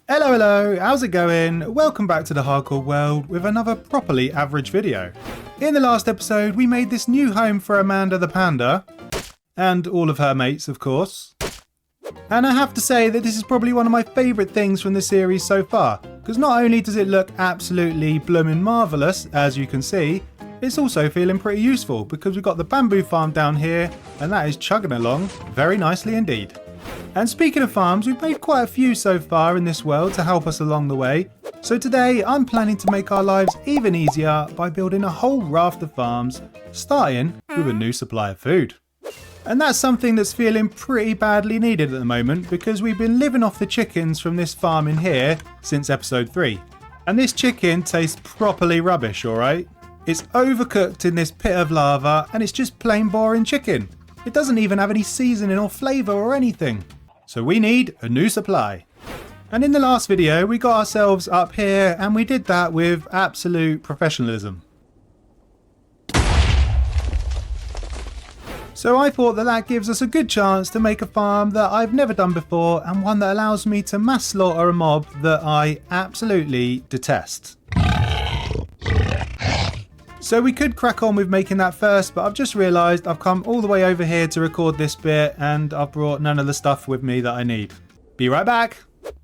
Hello, how's it going? Welcome back to the hardcore world with another properly average video. In the last episode, we made this new home for Amanda the panda, and all of her mates, of course. And I have to say that this is probably one of my favourite things from the series so far, because not only does it look absolutely bloomin' marvellous, as you can see, it's also feeling pretty useful because we've got the bamboo farm down here, and that is chugging along very nicely indeed. And speaking of farms, we've made quite a few so far in this world to help us along the way. So today I'm planning to make our lives even easier by building a whole raft of farms, starting with a new supply of food. And that's something that's feeling pretty badly needed at the moment because we've been living off the chickens from this farm in here since episode 3. And this chicken tastes properly rubbish, alright? It's overcooked in this pit of lava and it's just plain boring chicken. It doesn't even have any seasoning or flavour or anything. So we need a new supply. And in the last video we got ourselves up here and we did that with absolute professionalism. So I thought that gives us a good chance to make a farm that I've never done before and one that allows me to mass slaughter a mob that I absolutely detest. So we could crack on with making that first, but I've just realised I've come all the way over here to record this bit and I've brought none of the stuff with me that I need. Be right back.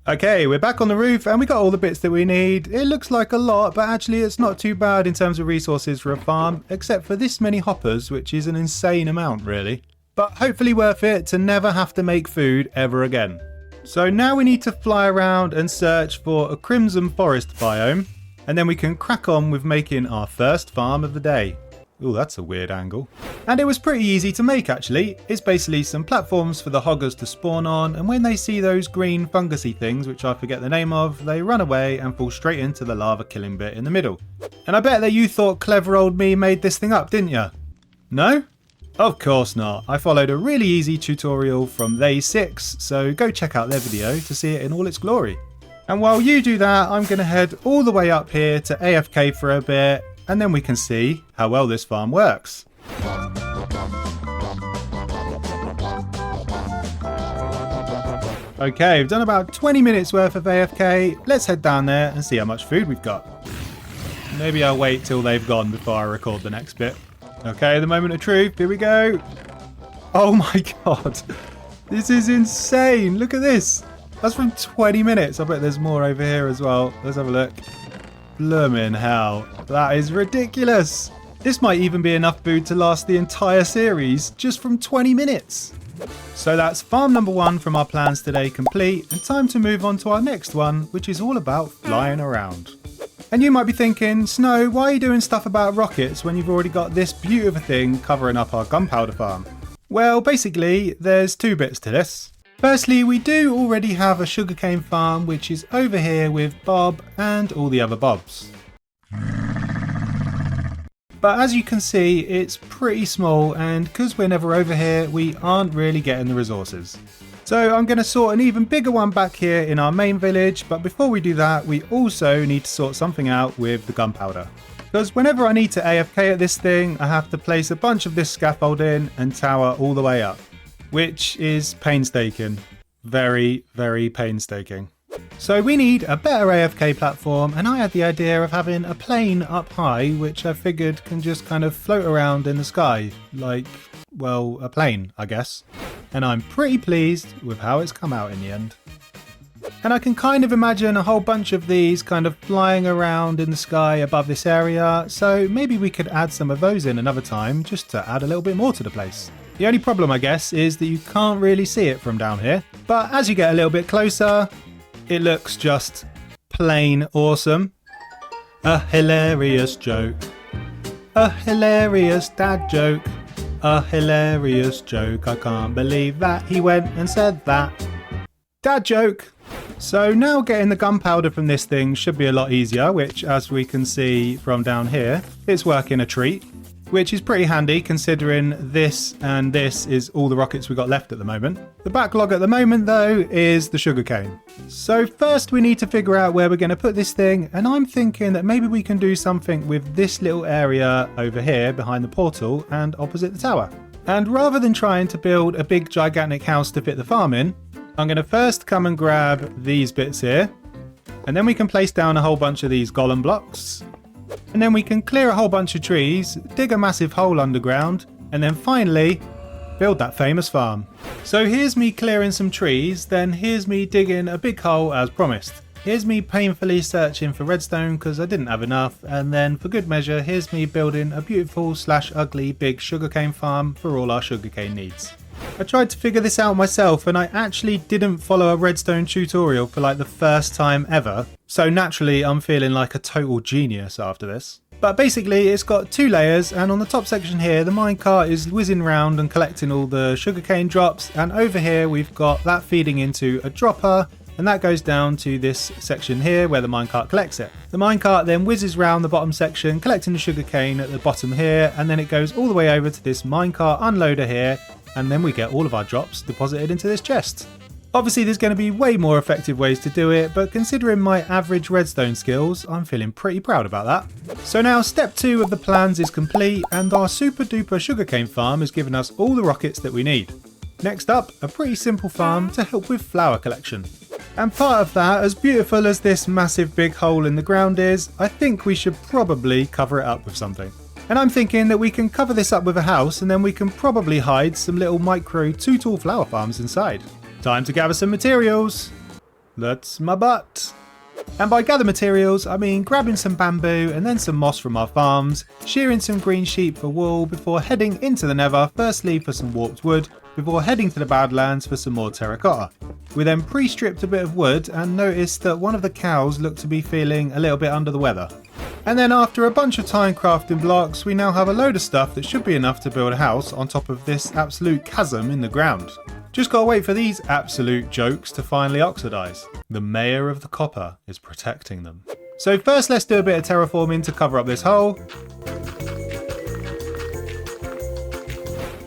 Okay, we're back on the roof and we got all the bits that we need. It looks like a lot, but actually it's not too bad in terms of resources for a farm, except for this many hoppers, which is an insane amount really. But hopefully worth it to never have to make food ever again. So now we need to fly around and search for a crimson forest biome. And then we can crack on with making our first farm of the day. Ooh, that's a weird angle. And it was pretty easy to make actually. It's basically some platforms for the hoggers to spawn on, and when they see those green fungusy things, which I forget the name of, they run away and fall straight into the lava killing bit in the middle. And I bet that you thought clever old me made this thing up, didn't you? No? Of course not. I followed a really easy tutorial from They6, so go check out their video to see it in all its glory. And while you do that, I'm going to head all the way up here to AFK for a bit, and then we can see how well this farm works. Okay, we've done about 20 minutes worth of AFK. Let's head down there and see how much food we've got. Maybe I'll wait till they've gone before I record the next bit. Okay, the moment of truth, here we go. Oh my god, this is insane. Look at this. That's from 20 minutes. I bet there's more over here as well. Let's have a look. Bloomin' hell. That is ridiculous. This might even be enough food to last the entire series just from 20 minutes. So that's farm number 1 from our plans today complete, and time to move on to our next one, which is all about flying around. And you might be thinking, Snow, why are you doing stuff about rockets when you've already got this beautiful thing covering up our gunpowder farm? Well, basically, there's 2 bits to this. Firstly, we do already have a sugarcane farm which is over here with Bob and all the other Bobs. But as you can see, it's pretty small, and because we're never over here, we aren't really getting the resources. So I'm going to sort an even bigger one back here in our main village, but before we do that, we also need to sort something out with the gunpowder. Because whenever I need to AFK at this thing, I have to place a bunch of this scaffolding and tower all the way up. Which is painstaking. Very, very painstaking. So we need a better AFK platform, and I had the idea of having a plane up high, which I figured can just kind of float around in the sky. Like, well, a plane, I guess. And I'm pretty pleased with how it's come out in the end. And I can kind of imagine a whole bunch of these kind of flying around in the sky above this area, so maybe we could add some of those in another time just to add a little bit more to the place. The only problem, I guess, is that you can't really see it from down here. But as you get a little bit closer, it looks just plain awesome. A hilarious joke. A hilarious dad joke. A hilarious joke. I can't believe that he went and said that. Dad joke. So now getting the gunpowder from this thing should be a lot easier, which, as we can see from down here, it's working a treat. Which is pretty handy considering this and this is all the rockets we've got left at the moment. The backlog at the moment though is the sugarcane. So first we need to figure out where we're going to put this thing, and I'm thinking that maybe we can do something with this little area over here behind the portal and opposite the tower. And rather than trying to build a big gigantic house to fit the farm in, I'm going to first come and grab these bits here And then we can place down a whole bunch of these golem blocks. And then we can clear a whole bunch of trees, dig a massive hole underground, and then finally build that famous farm. So here's me clearing some trees, then here's me digging a big hole as promised. Here's me painfully searching for redstone because I didn't have enough, and then for good measure here's me building a beautiful / ugly big sugarcane farm for all our sugarcane needs. I tried to figure this out myself and I actually didn't follow a redstone tutorial for like the first time ever, so naturally I'm feeling like a total genius after this. But basically it's got 2 layers, and on the top section here the minecart is whizzing around and collecting all the sugarcane drops, and over here we've got that feeding into a dropper, and that goes down to this section here where the minecart collects it. The minecart then whizzes round the bottom section collecting the sugarcane at the bottom here, and then it goes all the way over to this minecart unloader here, and then we get all of our drops deposited into this chest. Obviously there's going to be way more effective ways to do it, but considering my average redstone skills, I'm feeling pretty proud about that. So now step 2 of the plans is complete, and our super duper sugarcane farm has given us all the rockets that we need. Next up, a pretty simple farm to help with flower collection. And part of that, as beautiful as this massive big hole in the ground is, I think we should probably cover it up with something. And I'm thinking that we can cover this up with a house, and then we can probably hide some little micro 2 tall flower farms inside. Time to gather some materials. That's my butt. And by gather materials, I mean grabbing some bamboo and then some moss from our farms, shearing some green sheep for wool before heading into the nether, firstly for some warped wood, before heading to the Badlands for some more terracotta. We then pre-stripped a bit of wood and noticed that one of the cows looked to be feeling a little bit under the weather. And then after a bunch of time crafting blocks, we now have a load of stuff that should be enough to build a house on top of this absolute chasm in the ground. Just gotta wait for these absolute jokes to finally oxidize. The mayor of the copper is protecting them. So first let's do a bit of terraforming to cover up this hole.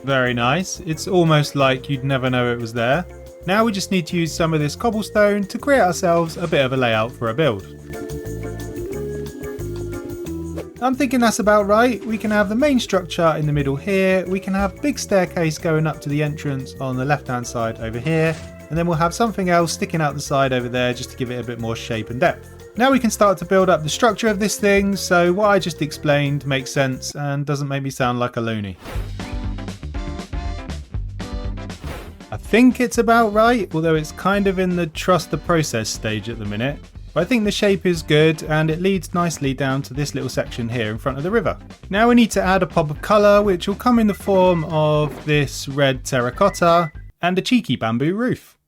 Very nice. It's almost like you'd never know it was there. Now we just need to use some of this cobblestone to create ourselves a bit of a layout for a build. I'm thinking that's about right. We can have the main structure in the middle here. We can have big staircase going up to the entrance on the left hand side over here. And then we'll have something else sticking out the side over there just to give it a bit more shape and depth. Now we can start to build up the structure of this thing, so what I just explained makes sense and doesn't make me sound like a loony. I think it's about right, although it's kind of in the trust the process stage at the minute. But I think the shape is good and it leads nicely down to this little section here in front of the river. Now we need to add a pop of colour, which will come in the form of this red terracotta and a cheeky bamboo roof.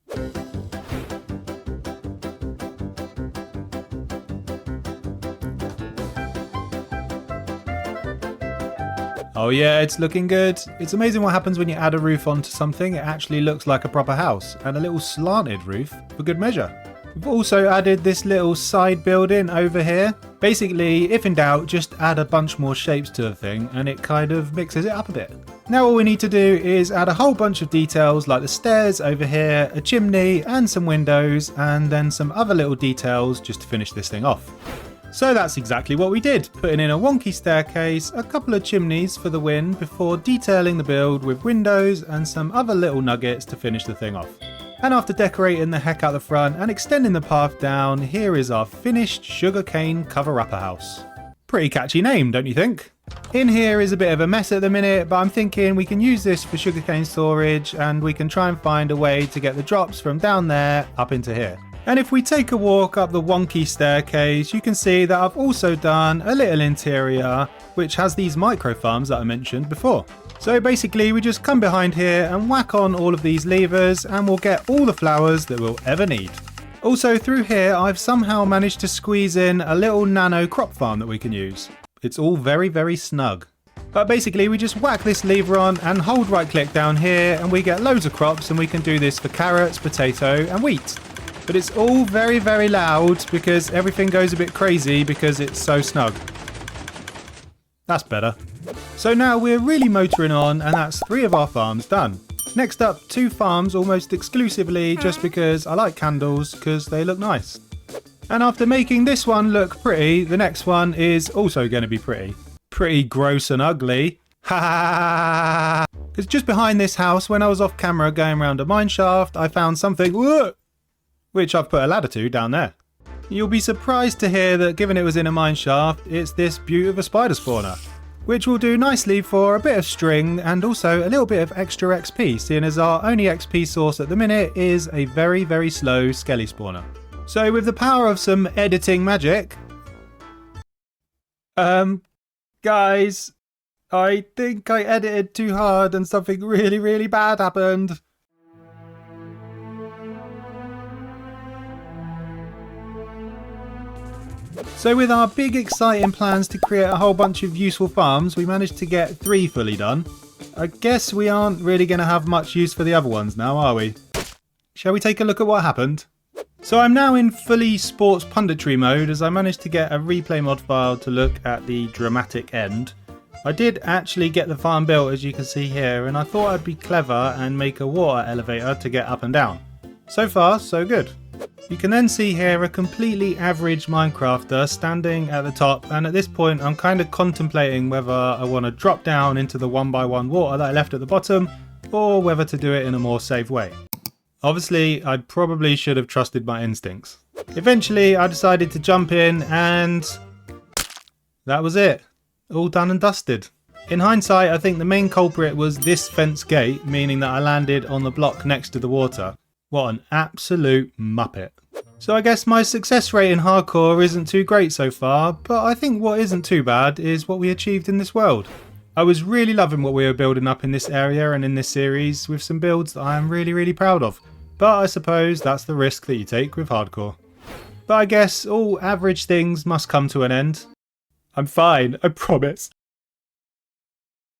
Oh yeah, it's looking good. It's amazing what happens when you add a roof onto something. It actually looks like a proper house, and a little slanted roof for good measure. We've also added this little side building over here. Basically, if in doubt, just add a bunch more shapes to the thing and it kind of mixes it up a bit. Now all we need to do is add a whole bunch of details like the stairs over here, a chimney and some windows, and then some other little details just to finish this thing off. So that's exactly what we did, putting in a wonky staircase, a couple of chimneys for the wind before detailing the build with windows and some other little nuggets to finish the thing off. And after decorating the heck out the front and extending the path down, here is our finished sugarcane cover-upper house. Pretty catchy name, don't you think? In here is a bit of a mess at the minute, but I'm thinking we can use this for sugarcane storage and we can try and find a way to get the drops from down there up into here. And if we take a walk up the wonky staircase, you can see that I've also done a little interior which has these micro farms that I mentioned before. So basically we just come behind here and whack on all of these levers and we'll get all the flowers that we'll ever need. Also through here I've somehow managed to squeeze in a little nano crop farm that we can use. It's all very, very snug. But basically we just whack this lever on and hold right click down here and we get loads of crops, and we can do this for carrots, potato and wheat. But it's all very, very loud because everything goes a bit crazy because it's so snug. That's better. So now we're really motoring on, and that's 3 of our farms done. Next up, 2 farms almost exclusively just because I like candles because they look nice. And after making this one look pretty, the next one is also going to be pretty. Pretty gross and ugly. Ha ha! Because just behind this house, when I was off camera going around a mine shaft, I found something, which I've put a ladder to down there. You'll be surprised to hear that given it was in a mine shaft, it's this beaut of a spider spawner, which will do nicely for a bit of string and also a little bit of extra XP, seeing as our only XP source at the minute is a very, very slow skelly spawner. So with the power of some editing magic... guys, I think I edited too hard and something really, really bad happened. So with our big exciting plans to create a whole bunch of useful farms, we managed to get 3 fully done. I guess we aren't really going to have much use for the other ones now, are we? Shall we take a look at what happened? So I'm now in fully sports punditry mode as I managed to get a replay mod file to look at the dramatic end. I did actually get the farm built, as you can see here, and I thought I'd be clever and make a water elevator to get up and down. So far, so good. You can then see here a completely average Minecrafter standing at the top, and at this point I'm kind of contemplating whether I want to drop down into the 1x1 water that I left at the bottom, or whether to do it in a more safe way. Obviously, I probably should have trusted my instincts. Eventually I decided to jump in and that was it. All done and dusted. In hindsight, I think the main culprit was this fence gate, meaning that I landed on the block next to the water. What an absolute muppet. So I guess my success rate in hardcore isn't too great so far, but I think what isn't too bad is what we achieved in this world. I was really loving what we were building up in this area and in this series with some builds that I am really, really proud of. But I suppose that's the risk that you take with hardcore. But I guess all average things must come to an end. I'm fine, I promise.